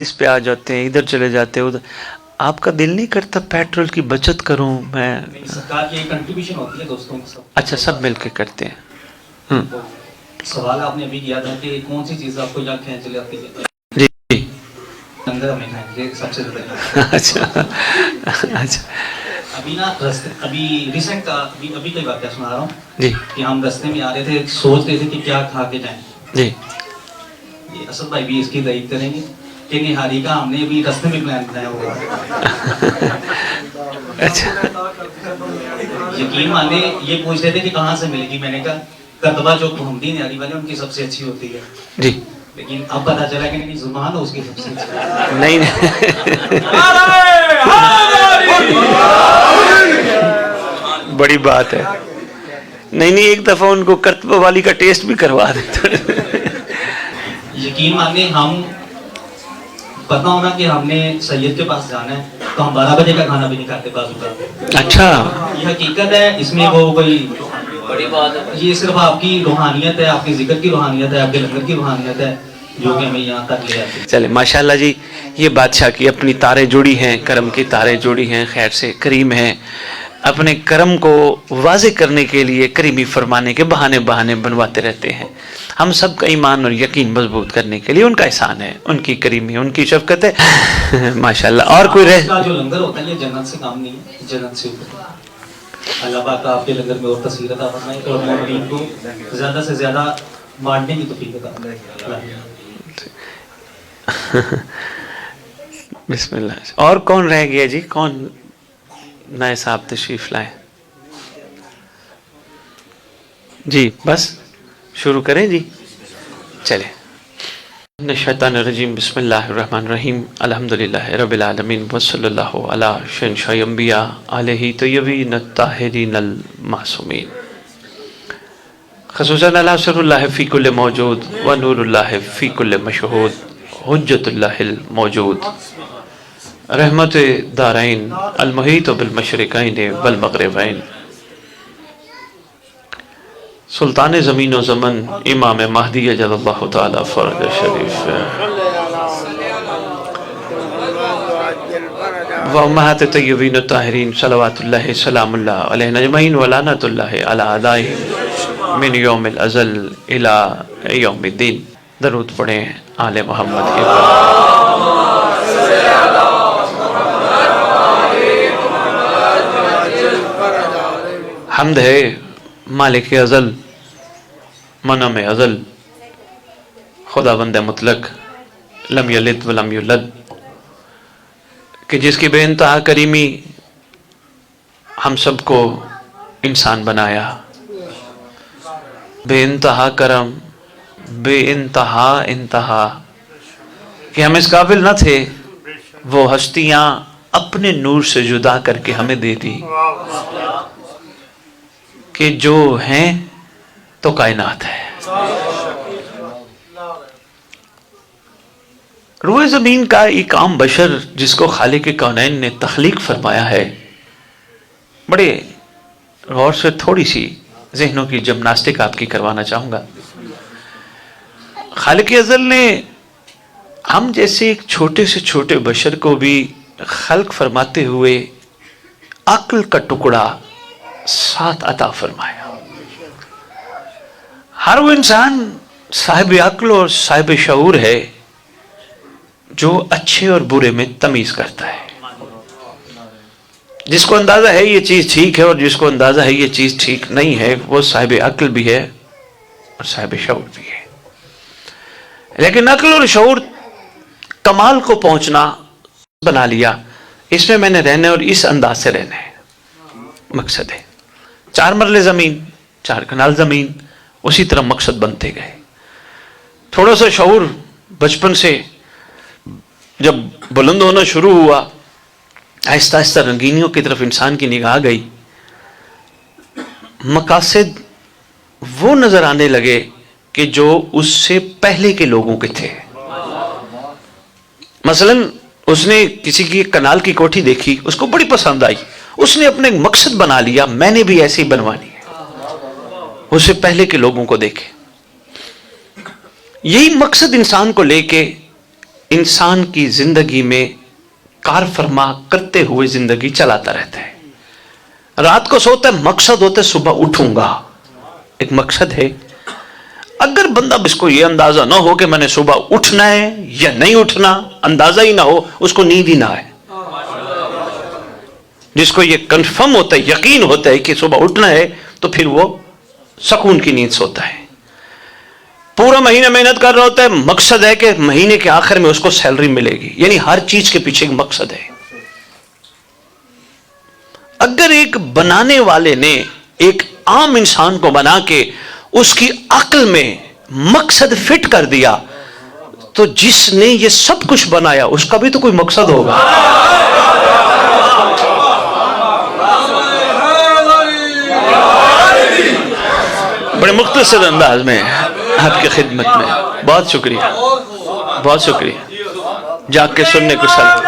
इस पे आ जाते हैं, इधर चले जाते हैं उधर। आपका दिल नहीं करता पेट्रोल की बचत करूं मैं? सरकार की एक कंट्रीब्यूशन होती है दोस्तों की सब। अच्छा, सब मिलके करते हैं। तो सवाल आपने अभी किया था कि कौन सी चीज़ आपको यहाँ खींच लाती है? जी। लंगर हमें खाएंगे सबसे ज़्यादा। अच्छा अच्छा अभी ना रस्ते अभी रिसेंट का अभी की बात सुना रहा हूँ जी कि हम रास्ते में आ रहे थे, सोच रहे थे कि क्या खा के जाएं। जी। ये असद भाई भी इसकी तारीफ करेंगे कि निहारी का हमने अभी रास्ते में प्लान बनाया हुआ है। अच्छा यकीन माने ये पूछ रहे थे कि कहाँ से मिलेगी, मैंने कहा कदवा जो हमदी निहारी वाले उनकी सबसे अच्छी होती है जी। लेकिन अब पता चला कि नहीं, जुबान है उसकी सबसे अच्छी। नहीं बड़ी बात है। नहीं, एक दफा उनको कर्तव्य वाली का टेस्ट भी करवा देता। यकीन मानिए हम पता होना कि हमने सैयद के पास जाना है तो हम 12 बजे का खाना भी नहीं खाते बाजू का। अच्छा, ये हकीकत है, इसमें वो कोई बड़ी बात है। ये सिर्फ आपकी रूहानियत है, आपके जिक्र की रूहानियत है, आपके लंगर की रूहानियत है जो कि हमें यहाँ तक ले आती है। चले माशाल्लाह जी, ये बादशाह की अपनी तारे जुड़ी हैं, करम की तारे जुड़ी हैं, खैर से करीम हैं। अपने करम को वाज़े करने के लिए करीमी फरमाने के बहाने बनवाते रहते हैं। हम सब का ईमान और यकीन मजबूत करने के लिए उनका एहसान है, उनकी करीमी, उनकी शफकत है। माशाल्लाह। और कोई रह जो लंगर होता है ये जन्नत से काम नहीं है, जन्नत से ऊपर। अल्लाह पाक आपके लंगर में और तस्वीर अता फरमाए और मोमिन को ज़्यादा से ज़्यादा बांटने की तौफीक अता फरमाए। बिस्मिल्लाह। और कौन रह गया जी? कौन नए साहब तशरीफ लाए? जी बस शुरू करें जी। चले नशैतानिर्रजीम बिस्मिल्लाहिर्रहमानिर्रहीम अल्हम्दुलिल्लाहि रब्बिल आलमीन वसल्लल्लाहु अला शहंशाह अंबिया अलैहि तय्यबीन ताहिरीन अल मासूमीन खसूसन अला असरुल्लाह फी कुल्ल मौजूद व नूरुल्लाह फी कुल्ल मशहूद हुज्जतुल्लाहिल मौजूद रहमत दारैन अल मुहीत बिल मशरिकैन वल मग़रिबैन सुल्तान ज़मीन व ज़मन इमाम महदी अजलल्लाहु तआला फ़रज शरीफ व उम्महात तय्यबीन ताहिरीन सलवातुल्लाहि सलामुल्लाह अलैहि अजमईन व लानतुल्लाहि अला अदाइहिम मिन यौमिल अज़ल इला यौमिद्दीन। दरूद पढ़ें आले मोहम्मद के पर। हम्द है मालिक अज़ल, मनम अज़ल, खुदावंद मुतलक, लम यलिद व लम युलद, कि जिसकी बेइंतहा करीमी हम सबको इंसान बनाया। बेइंतहा करम, बेइंतहा इंतहा, कि हम इस काबिल न थे, वो हस्तियां अपने नूर से जुदा करके हमें दे दी कि जो हैं तो कायनात है। रूए ज़मीन का एक आम बशर जिसको खालिक कौनैन ने तख्लीक फरमाया है, बड़े गौर से थोड़ी सी ज़हनों की जिम्नास्टिक आपकी करवाना चाहूँगा। खालिक अज़ल ने हम जैसे एक छोटे से छोटे बशर को भी खल्क फरमाते हुए अक्ल का टुकड़ा साथ अता फरमाया। हर वो इंसान साहिब अक्ल और साहिब शऊर है जो अच्छे और बुरे में तमीज करता है। जिसको अंदाजा है ये चीज ठीक है और जिसको अंदाजा है ये चीज ठीक नहीं है, वो साहिब अक्ल भी है और साहिब शऊर भी है। लेकिन अक्ल और शऊर कमाल को पहुंचना बना लिया, इसमें मैंने रहना और इस अंदाज से रहना है, मकसद है। 4 मरले जमीन, 4 कनाल जमीन, उसी तरह मकसद बनते गए। थोड़ा सा शऊर बचपन से जब बुलंद होना शुरू हुआ, आहिस्ता आहिस्ता रंगीनियों की तरफ इंसान की निगाह गई, मकासद वो नजर आने लगे कि जो उससे पहले के लोगों के थे। मसलन उसने किसी की कनाल की कोठी देखी, उसको बड़ी पसंद आई, उसने अपने एक मकसद बना लिया, मैंने भी ऐसी बनवानी है। उससे पहले के लोगों को देखे, यही मकसद इंसान को लेके इंसान की जिंदगी में कार फरमा करते हुए जिंदगी चलाता रहता है। रात को सोता है, मकसद होता है सुबह उठूंगा, एक मकसद है। अगर बंदा इसको ये अंदाजा ना हो कि मैंने सुबह उठना है या नहीं उठना, अंदाजा ही ना हो, उसको नींद ही ना है। जिसको ये कंफर्म होता है, यकीन होता है कि सुबह उठना है, तो फिर वो सुकून की नींद सोता है। पूरा महीना मेहनत कर रहा होता है, मकसद है कि महीने के आखिर में उसको सैलरी मिलेगी, यानी हर चीज के पीछे एक मकसद है। अगर एक बनाने वाले ने एक आम इंसान को बना के उसकी अक्ल में मकसद फिट कर दिया, तो जिसने ये सब कुछ बनाया उसका भी तो कोई मकसद होगा। बड़े मुख्तसर अंदाज में आपकी खिदमत में बहुत शुक्रिया, बहुत शुक्रिया। जाग के सुनने को सलाम।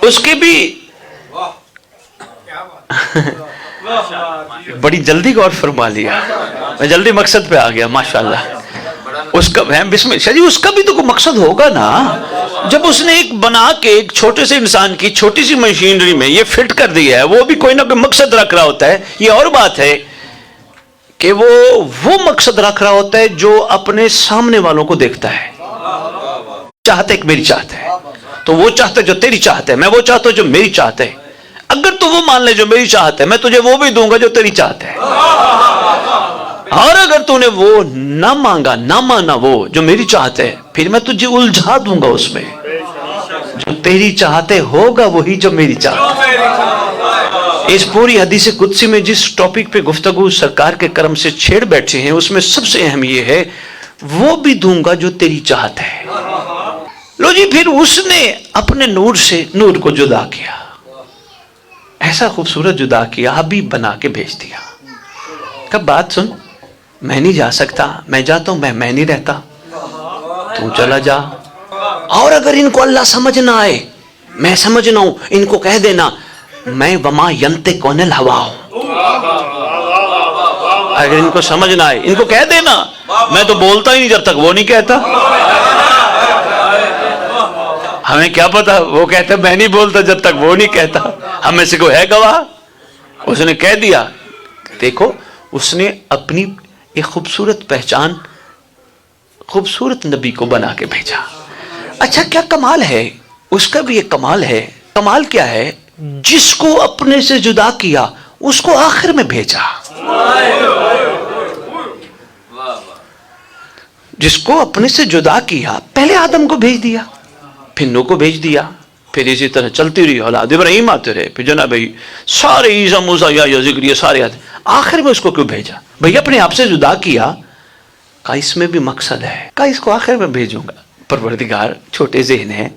उसके भी बड़ी जल्दी गौर फरमा लिया, मैं जल्दी मकसद पे आ गया माशाल्लाह। उसका बिस्मिल्लाह जी, उसका भी तो कोई मकसद होगा ना। जब उसने एक बना के एक छोटे से इंसान की छोटी सी मशीनरी में ये फिट कर दिया है, वो भी कोई ना कोई मकसद रख रहा होता है। ये और बात है कि वो मकसद रख रहा होता है जो अपने सामने वालों को देखता है। चाहते कि मेरी चाहत है, तो वो चाहता है जो तेरी चाहत है, मैं वो चाहता हूं जो मेरी चाहत है। अगर तो वो मान ले जो मेरी चाहत है, मैं तुझे वो भी दूंगा जो तेरी चाहत है। और अगर तूने वो ना मांगा, ना माना वो जो मेरी चाहत है, फिर मैं तुझे उलझा दूंगा उसमें। जो तेरी चाहते होगा वही जो मेरी चाहत है। इस पूरी हदीस कुदसी में जिस टॉपिक पे गुफ्तगू सरकार के करम से छेड़ बैठे हैं, उसमें सबसे अहम ये है, वो भी दूंगा जो तेरी चाहत है। लो जी, फिर उसने अपने नूर से नूर को जुदा किया, ऐसा खूबसूरत जुदा किया, हबीब बना के भेज दिया। कब बात सुन, मैं नहीं जा सकता, मैं जाता हूं, मैं नहीं रहता, तू चला जा। और अगर इनको अल्लाह समझ ना आए, मैं समझ ना हूं, इनको कह देना मैं वमा यंते कौनल हवा हूं। अगर इनको समझ ना आए, इनको कह देना मैं तो बोलता ही नहीं जब तक वो नहीं कहता। हमें क्या पता, वो कहता मैं नहीं बोलता जब तक वो नहीं कहता। हमें से कोई है गवाह, उसने कह दिया। देखो, उसने अपनी एक खूबसूरत पहचान, खूबसूरत नबी को बना के भेजा। अच्छा, क्या कमाल है, उसका भी एक कमाल है। कमाल क्या है, जिसको अपने से जुदा किया उसको आखिर में भेजा। जिसको अपने से जुदा किया, पहले आदम को भेज दिया, फिर नूह को भेज दिया, फिर इसी तरह चलती रही, औलाद इब्राहिम आते रहे, फिर जनाब भाई सारे ईसा मूसा या जिक्र सारे आते। आखिर में उसको क्यों भेजा? भैया अपने आप से जुदा किया, का इसमें भी मकसद है, का इसको आखिर में भेजूंगा। परवरदिगार छोटे ज़हन है,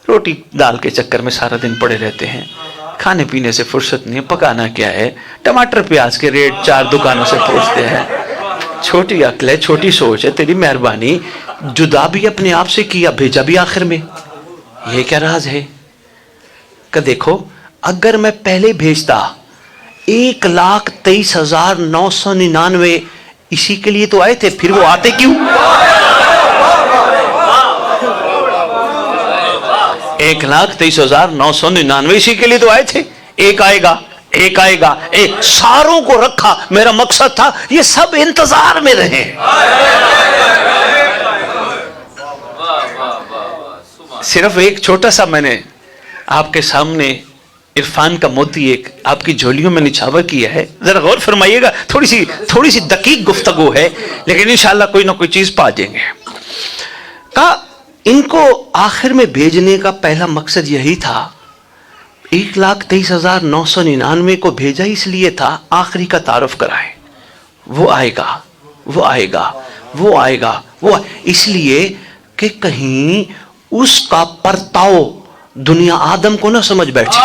रोटी दाल के चक्कर में सारा दिन पड़े रहते हैं, खाने पीने से फुर्सत नहीं है, पकाना क्या है, टमाटर प्याज के रेट 4 दुकानों से पूछते हैं। छोटी अक्ल है, छोटी सोच है, तेरी मेहरबानी, जुदा भी अपने आप से किया, भेजा भी आखिर में। ये क्या राज है? कि देखो, अगर मैं पहले भेजता 1,23,999 इसी के लिए तो आए थे, फिर वो आते क्यों? 1,23,999 इसी के लिए तो आए थे। एक आएगा, एक आएगा, एक सारों को रखा, मेरा मकसद था ये सब इंतजार में रहे। सिर्फ एक छोटा सा मैंने आपके सामने इरफान का मोती एक आपकी झोलियों में निछावर किया है, जरा गौर फरमाइएगा। थोड़ी सी दकीक गुफ्तगू है, लेकिन इंशाल्लाह कोई ना कोई चीज पा जाएंगे। का इनको आखिर में भेजने का पहला मकसद यही था। 1,23,999 को भेजा इसलिए था आखिरी का तारुफ कराए, वो आएगा, वो आएगा, वो आएगा, वो इसलिए कि कहीं उसका परताव दुनिया आदम को ना समझ बैठे,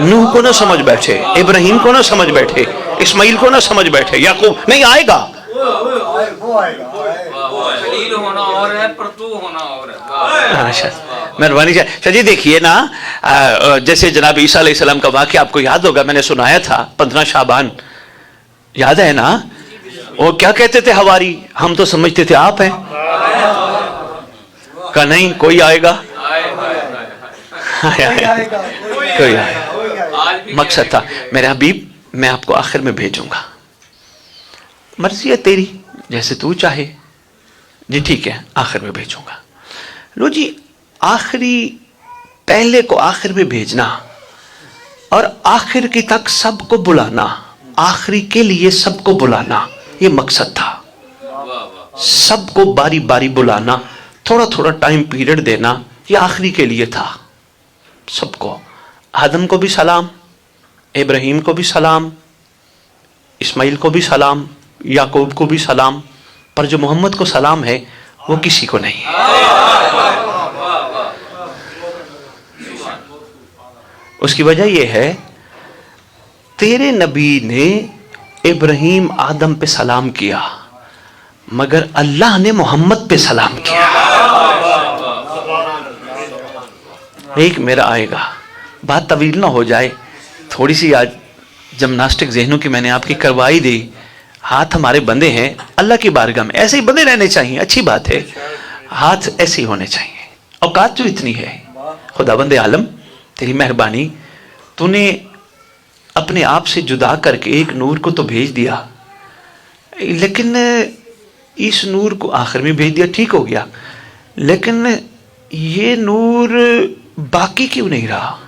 नूह को ना समझ बैठे, इब्राहिम को ना समझ बैठे, इस्माइल को ना समझ बैठे, याकूब नहीं आएगा। मेहरबानी जी। देखिए ना, जैसे जनाब ईसा अलैहिस्सलाम का वाक़या आपको याद होगा, मैंने सुनाया था 15 शाबान, याद है ना? वो क्या कहते थे हवारी, हम तो समझते थे आप हैं, कहा नहीं कोई आएगा, कोई आएगा। मकसद था मेरे हबीब मैं आपको आखिर में भेजूंगा, मर्जी है तेरी जैसे तू चाहे। जी ठीक है आखिर में भेजूंगा। लो जी, आखिरी पहले को आखिर में भेजना और आखिर की तक सबको बुलाना, आखिरी के लिए सबको बुलाना, ये मकसद था। सबको बारी बारी बुलाना, थोड़ा थोड़ा टाइम पीरियड देना, ये आखिरी के लिए था। सबको, आदम को भी सलाम, इब्राहीम को भी सलाम, इस्माइल को भी सलाम, याकूब को भी सलाम, पर जो मोहम्मद को सलाम है वो किसी को नहीं है। उसकी वजह यह है तेरे नबी ने इब्राहीम आदम पे सलाम किया मगर अल्लाह ने मोहम्मद पे सलाम किया। एक मेरा आएगा, बात तवील ना हो जाए, थोड़ी सी आज जिम्नास्टिक ज़हनों की मैंने आपकी करवाई दी। हाथ हमारे बंदे हैं अल्लाह की बारगाह में, ऐसे ही बंदे रहने चाहिए, अच्छी बात है, हाथ ऐसे ही होने चाहिए। औकात जो इतनी है, खुदाबंद आलम तेरी मेहरबानी, तूने अपने आप से जुदा करके एक नूर को तो भेज दिया, लेकिन इस नूर को आखिर में भेज दिया, ठीक हो गया, लेकिन ये नूर बाकी क्यों नहीं रहा?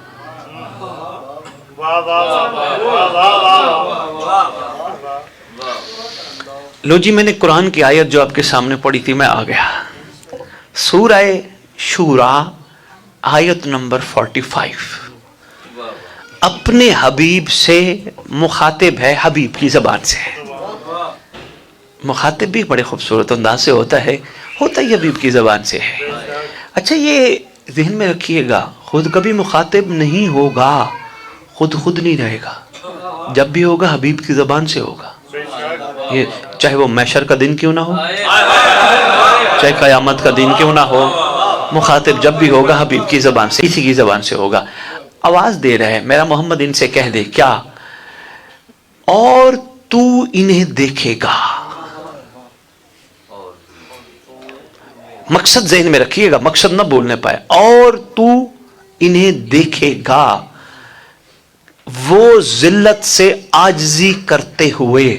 लो जी, मैंने कुरान की आयत जो आपके सामने पढ़ी थी मैं आ गया। सूरह शूरा आयत नंबर 45 अपने हबीब से मुखातिब है, हबीब की ज़बान से। मुखातिब भी बड़े खूबसूरत अंदाज से होता है ही हबीब की ज़बान से है। अच्छा, ये ज़हन में रखिएगा, खुद कभी मुखातिब नहीं होगा, खुद नहीं रहेगा, जब भी होगा हबीब की ज़बान से होगा। ये चाहे वो मैशर का दिन क्यों ना हो, चाहे क़यामत का दिन क्यों ना हो, मुखातिब जब भी होगा हबीब की ज़बान से, किसी की ज़बान से होगा। आवाज़ दे रहा है मेरा मोहम्मद, इनसे कह दे क्या, और तू इन्हें देखेगा। मकसद ज़हन में रखिएगा, मकसद ना बोलने पाए, और तू इन्हें देखेगा वो जिल्लत से आजिज़ी करते हुए।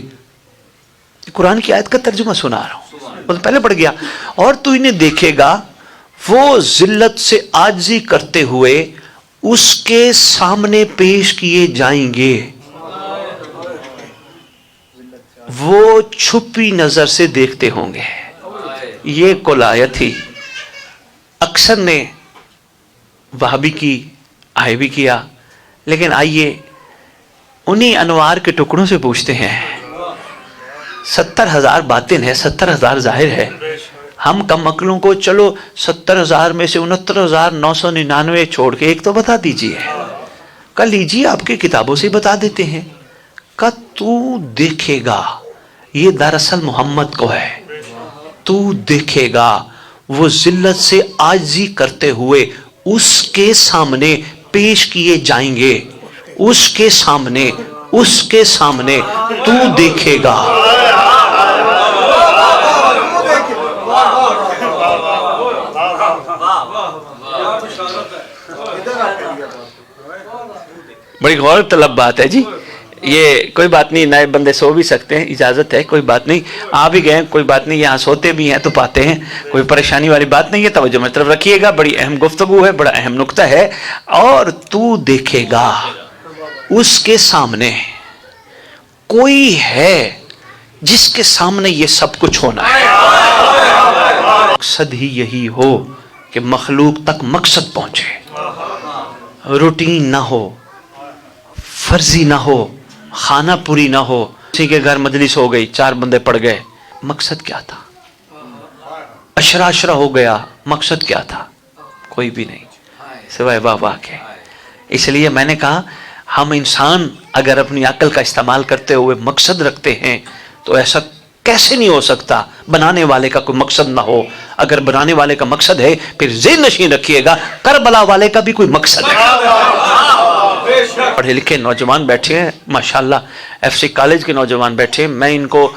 कुरान की आयत का तर्जुमा सुना रहा हूं, तो पहले पढ़ गया, और तू इन्हें देखेगा वो जिल्लत से आजिज़ी करते हुए उसके सामने पेश किए जाएंगे, वो छुपी नजर से देखते होंगे। ये कुल आयत ही अक्सर ने वहाबी की आए भी किया, लेकिन आइए उन्हीं अनवार के टुकड़ों से पूछते हैं। 70,000 बातिन है, 70,000 जाहिर है। हम कम अक्लों को चलो 70,000 में से 69,999 छोड़ के एक तो बता दीजिए। कल लीजिए आपकी किताबों से बता देते हैं। का तू देखेगा, ये दरअसल मोहम्मद को है। तू देखेगा वो जिल्लत से आजिज़ी करते हुए उसके सामने पेश किए जाएंगे, उसके सामने तू देखेगा। बड़ी गौर तलब बात है जी। ये कोई बात नहीं, नए बंदे सो भी सकते हैं, इजाजत है, कोई बात नहीं। आ भी गए, कोई बात नहीं, यहाँ सोते भी हैं तो पाते हैं, कोई परेशानी वाली बात नहीं है। तवज्जो में तरफ रखिएगा, बड़ी अहम गुफ्तगू है, बड़ा अहम नुक्ता है। और तू देखेगा उसके सामने कोई है जिसके सामने ये सब कुछ होना है। मकसद ही यही हो कि मखलूक तक मकसद पहुंचे, रूटीन ना हो, फर्जी ना हो, खाना पूरी ना हो। किसी के घर मजलिस हो गई, 4 बंदे पड़ गए, मकसद क्या था? अशरा हो गया, मकसद क्या था? कोई भी नहीं सिवाय वाह के। इसलिए मैंने कहा हम इंसान अगर अपनी अक्ल का इस्तेमाल करते हुए मकसद रखते हैं तो ऐसा कैसे नहीं हो सकता बनाने वाले का कोई मकसद ना हो। अगर बनाने वाले का मकसद है फिर ज़हन नशीन रखिएगा करबला वाले का भी कोई मकसद है। पढ़े लिखे नौजवान बैठे हैं माशाल्लाह, FC कॉलेज के नौजवान बैठे हैं, मैं इनको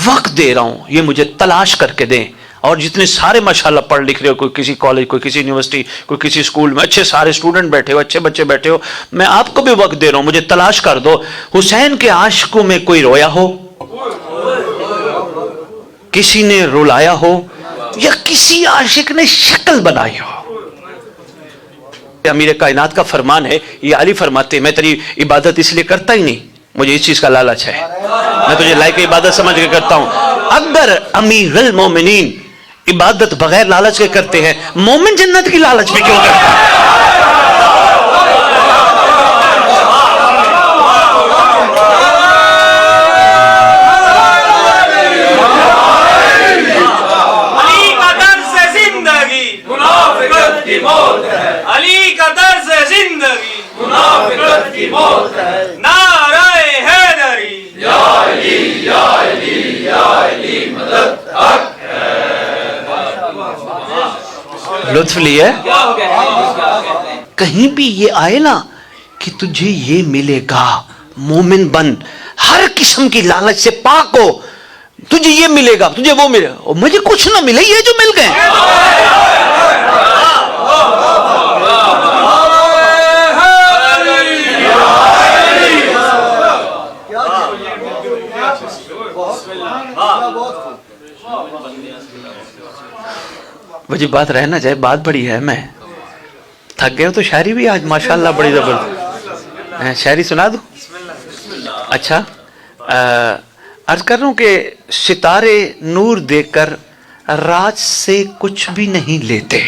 वक्त दे रहा हूं, ये मुझे तलाश करके दें। और जितने सारे माशाल्लाह पढ़ लिख रहे हो, कोई किसी कॉलेज, कोई किसी यूनिवर्सिटी, कोई किसी स्कूल में, अच्छे सारे स्टूडेंट बैठे हो, अच्छे बच्चे बैठे हो, मैं आपको भी वक्त दे रहा हूं, मुझे तलाश कर दो। हुसैन के आशिकों में कोई रोया हो, किसी ने रुलाया हो, या किसी आशिक ने शक्ल बनाई हो। अमीर कायनात का फरमान है, ये अली फरमाते, मैं तेरी इबादत इसलिए करता ही नहीं, मुझे इस चीज का लालच है, मैं तुझे लायक इबादत समझ के करता हूं। अगर अमीरुल मोमिनीन इबादत बगैर लालच के करते हैं, मोमिन जन्नत की लालच में क्यों करता है? अली का दर्द से जिंदगी मुनाफिकत की मौत है, अली का दर्द से जिंदगी मुनाफिकत की मौत है, नाराए हैदरी या अली या अली या अली मदद हक है। लुत्फ लिए कहीं भी ये आए ना कि तुझे ये मिलेगा, मोमिन बन, हर किस्म की लालच से पाक हो, तुझे ये मिलेगा, तुझे वो मिलेगा, और मुझे कुछ ना मिले, ये जो मिल गए। वही बात रहना चाहे, बात बड़ी है, मैं थक गया हूं, तो शायरी भी आज माशाल्लाह बड़ी जबरदस्त। शायरी सुना दूं? अच्छा, अर्ज कर रहा हूं कि सितारे नूर देकर राज से कुछ भी नहीं लेते।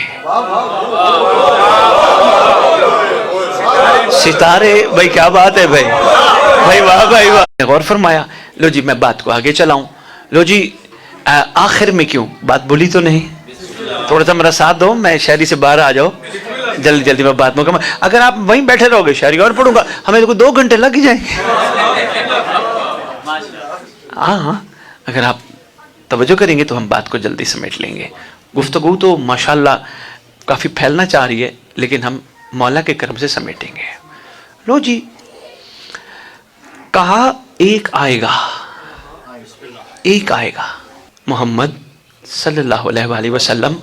सितारे, भाई क्या बात है भाई, भाई वाह भाई वाह, गौर फरमाया। लो जी, मैं बात को आगे चलाऊं। लो जी, आखिर में क्यों बात बोली तो नहीं, थोड़ा सा मेरा साथ दो, मैं शायरी से बाहर आ जाओ, जल्दी जल्दी मैं बात मुकम्मल। अगर आप वहीं बैठे रहोगे, शायरी और पढ़ूंगा, हमें तो 2 घंटे लग ही जाएंगे। हाँ, अगर आप तवज्जो करेंगे तो हम बात को जल्दी समेट लेंगे। गुफ्तगू तो माशाल्लाह काफी फैलना चाह रही है, लेकिन हम मौला के करम से समेटेंगे। लो जी, कहा एक आएगा, एक आएगा, मोहम्मद सल्लल्लाहु अलैहि वसल्लम,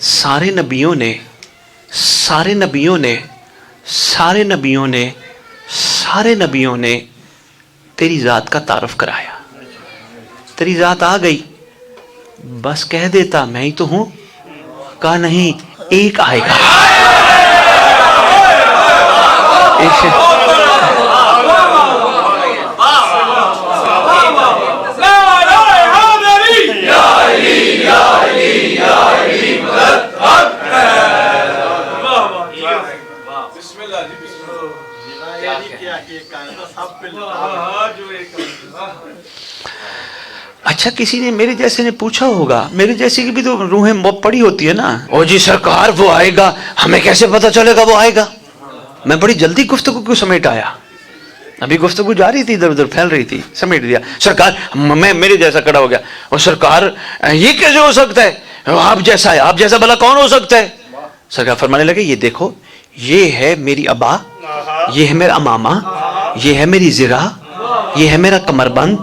सारे नबियों ने सारे नबियों ने सारे नबियों ने सारे नबियों ने तेरी ज़ात का तारुफ कराया। तेरी ज़ात आ गई, बस कह देता मैं ही तो हूं, कहा नहीं, एक आएगा। अच्छा, किसी ने मेरे जैसे ने पूछा होगा, मेरे जैसे की भी तो रूहें पड़ी होती है ना, ओ जी सरकार वो आएगा, हमें कैसे पता चलेगा वो आएगा? मैं बड़ी जल्दी गुफ्तगू को समेट आया, अभी गुफ्तगू जा रही थी, इधर उधर फैल रही थी, समेट दिया। सरकार, मैं मेरे जैसा खड़ा हो गया, और सरकार ये कैसे हो सकता है, आप जैसा है, आप जैसा भला कौन हो सकता है? सरकार फरमाने लगे, ये देखो, ये है मेरी अबा, ये है मेरा अमामा, ये है मेरी जिरा, ये है मेरा कमरबंद,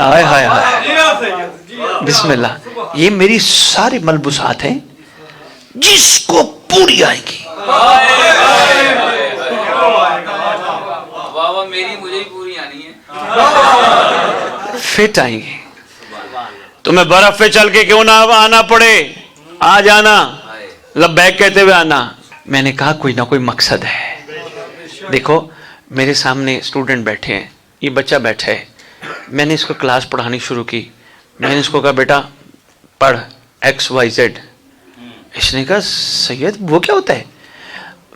हाय हाय हाय, बिस्मिल्लाह, ये मेरी सारी मलबूसात हैं, जिसको पूरी आएगी। वाह, मेरी मुझे ही पूरी आनी है, फिट आएंगे। तुम्हें बर्फ पे चल के क्यों ना आना पड़े, आ जाना, लब्बैक कहते हुए आना। मैंने कहा कोई ना कोई मकसद है। देखो, मेरे सामने स्टूडेंट बैठे हैं, ये बच्चा बैठा है, मैंने इसको क्लास पढ़ानी शुरू की, मैंने इसको कहा बेटा पढ़ XYZ। इसने कहा सैयद वो क्या होता है?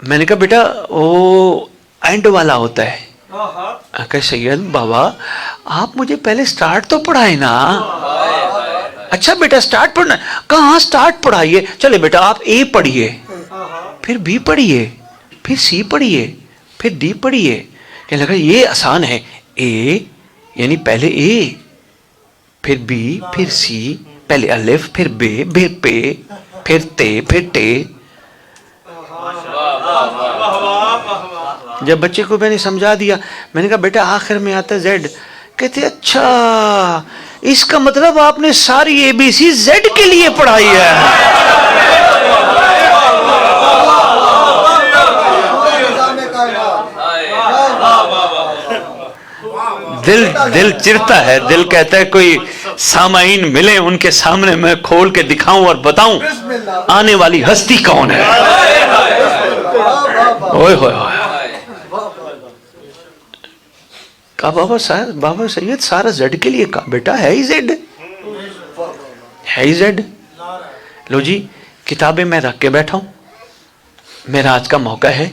मैंने कहा बेटा वो एंड वाला होता है। कहा सैयद बाबा आप मुझे पहले स्टार्ट तो पढ़ाए ना। अच्छा बेटा स्टार्ट पढ़ना, कहाँ स्टार्ट पढ़ाइए, चले बेटा आप A पढ़िए, फिर B पढ़िए, फिर C पढ़िए, फिर D पढ़िए। कहने लगा ये आसान है, A यानी पहले A, फिर B, फिर C, पहले अलिफ, फिर बे, फिर पे, फिर ते, फिर टे। جب بچے کو میں نے سمجھا دیا، میں نے کہا بیٹا آخر میں آتا زیڈ. کہتے اچھا اس کا مطلب آپ نے ساری ABC زیڈ کے لیے پڑھائی ہے. دل چرتا ہے، دل کہتا ہے کوئی سامعین ملے، ان کے سامنے میں کھول کے دکھاؤں اور بتاؤں آنے والی ہستی کون ہے. اوئے ہوئے ہوئے. کہا بابا سید سارا زیڈ کے لیے. کہا بیٹا ہے ہی زیڈ، ہے ہی زیڈ. لو جی کتابیں میں رکھ کے بیٹھا ہوں، میرا آج کا موقع ہے.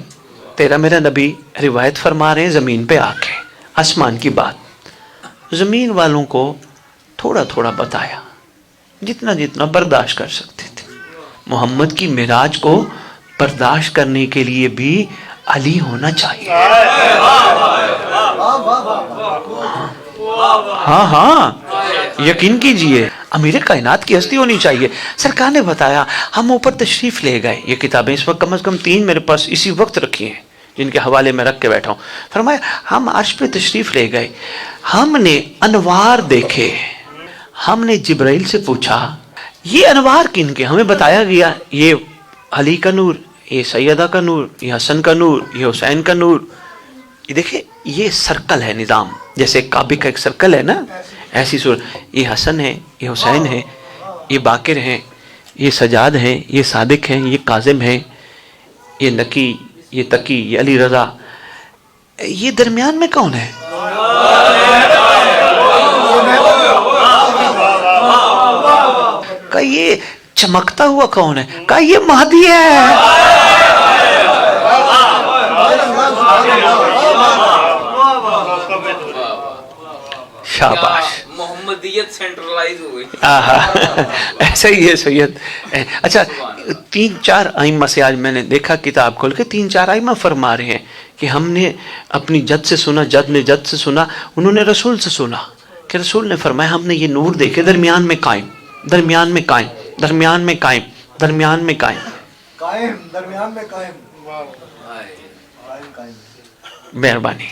تیرا میرا نبی روایت فرما رہے ہیں زمین پہ آ کے آسمان کی بات. زمین والوں کو تھوڑا تھوڑا بتایا جتنا جتنا برداشت کر سکتے تھے. محمد کی معراج کو برداشت کرنے کے لیے بھی علی ہونا چاہیے. ہاں یقین کیجئے امیر کائنات کی ہستی ہونی چاہیے. سرکار نے بتایا ہم اوپر تشریف لے گئے. یہ کتابیں اس وقت کم از کم 3 میرے پاس اسی وقت رکھی ہیں جن کے حوالے میں رکھ کے بیٹھا ہوں. فرمایا ہم عرش پہ تشریف لے گئے، ہم نے انوار دیکھے. ہم نے جبرائیل سے پوچھا یہ انوار کن کے؟ ہمیں بتایا گیا یہ علی کا نور، یہ سیدہ کا نور، یہ حسن کا نور، یہ حسین کا نور. یہ دیکھیں یہ سرکل ہے نظام، جیسے کعبے کا ایک سرکل ہے نا، ایسی صورت. یہ حسن ہے، یہ حسین ہے، یہ باقر ہیں، یہ سجاد ہیں، یہ صادق ہیں، یہ کاظم ہیں، یہ نقی، یہ تقی، یہ علی رضا. یہ درمیان میں کون ہے؟ کہا یہ چمکتا ہوا کون ہے؟ کہا یہ مہدی ہے. شاباش، محمدیت سینٹرلائز ہو گئی. ایسا ہی ہے سید. اچھا 3-4 ائمہ سے آج میں نے دیکھا کتاب کھول کے 3-4 ائمہ فرما رہے ہیں کہ ہم نے اپنی جد سے سنا، جد نے جد سے سنا، انہوں نے رسول سے سنا کہ رسول نے فرمایا ہم نے یہ نور دیکھے درمیان میں قائم، درمیان میں قائم، درمیان میں قائم، درمیان میں قائم، درمیان میں قائم. مہربانی.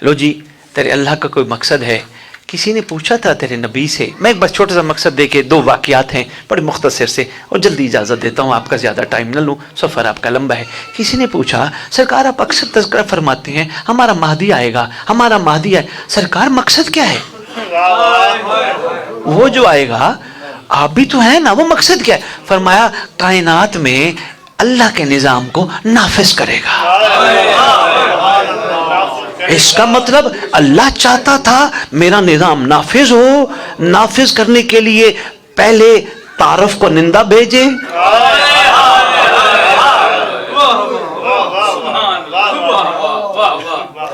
لو جی تیرے اللہ کا کوئی مقصد ہے؟ کسی نے پوچھا تھا تیرے نبی سے، میں ایک بس چھوٹا سا مقصد دے کے 2 واقعات ہیں بڑے مختصر سے اور جلدی اجازت دیتا ہوں، آپ کا زیادہ ٹائم نہ لوں، سفر آپ کا لمبا ہے. کسی نے پوچھا سرکار آپ اکثر تذکرہ فرماتے ہیں ہمارا مہدی آئے گا، ہمارا مہدی آئے. سرکار مقصد کیا ہے؟ وہ جو آئے گا آپ بھی تو ہیں نا، وہ مقصد کیا ہے؟ فرمایا کائنات میں اللہ کے نظام کو نافذ کرے گا. اس کا مطلب اللہ چاہتا تھا میرا نظام نافذ ہو، نافذ کرنے کے لیے پہلے تعارف کو نندا بھیجے.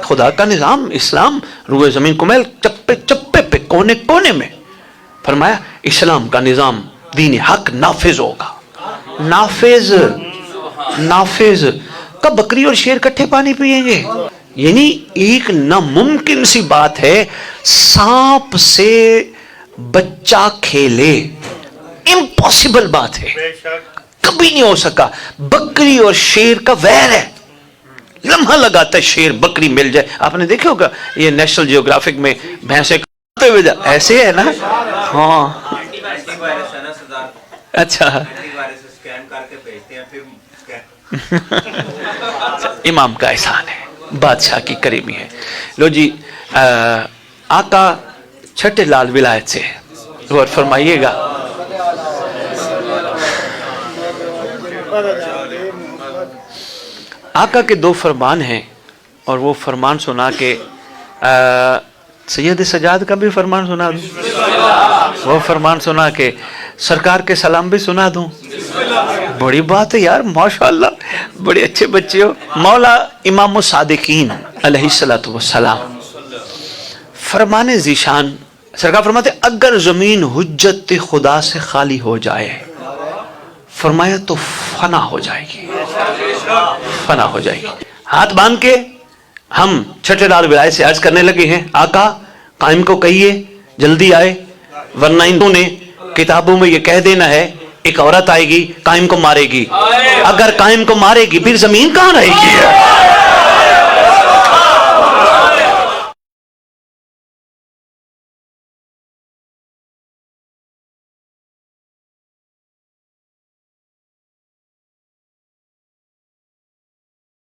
خدا کا نظام اسلام روئے زمین کو میل چپے چپے پہ کونے کونے میں. فرمایا اسلام کا نظام دین حق نافذ ہوگا. نافذ نافذ. کب بکری اور شیر کٹھے پانی پیئیں گے؟ یعنی ایک ناممکن سی بات ہے سانپ سے بچہ کھیلے، امپاسبل بات ہے، کبھی نہیں ہو سکا. بکری اور شیر کا ویر ہے، لمحہ لگاتا ہے شیر بکری مل جائے. آپ نے دیکھا ہوگا یہ نیشنل جیوگرافک میں بھینسیں ایسے ہے نا. ہاں اچھا امام کا احسان ہے، بادشاہ کی کریمی ہے. لو جی آقا چھٹے لال ولایت سے غور فرمائیے گا. آقا کے 2 فرمان ہیں اور وہ فرمان سنا کے سید سجاد کا بھی فرمان سنا دوں، وہ فرمان سنا کے سرکار کے سلام بھی سنا دوں. بڑی بات ہے یار، ماشاءاللہ بڑے اچھے بچے ہو. مولا امام الصادقین علیہ السلام فرمان ذیشان سرکار فرماتے اگر زمین حجت خدا سے خالی ہو جائے فرمایا تو فنا ہو جائے گی، فنا ہو جائے گی. ہاتھ باندھ کے ہم چھٹے لال ولایت سے عرض کرنے لگے ہیں آقا قائم کو کہیے جلدی آئے، ورنہ انہوں نے کتابوں میں یہ کہہ دینا ہے ایک عورت آئے گی قائم کو مارے گی. اگر قائم کو مارے گی پھر زمین کہاں رہے گی؟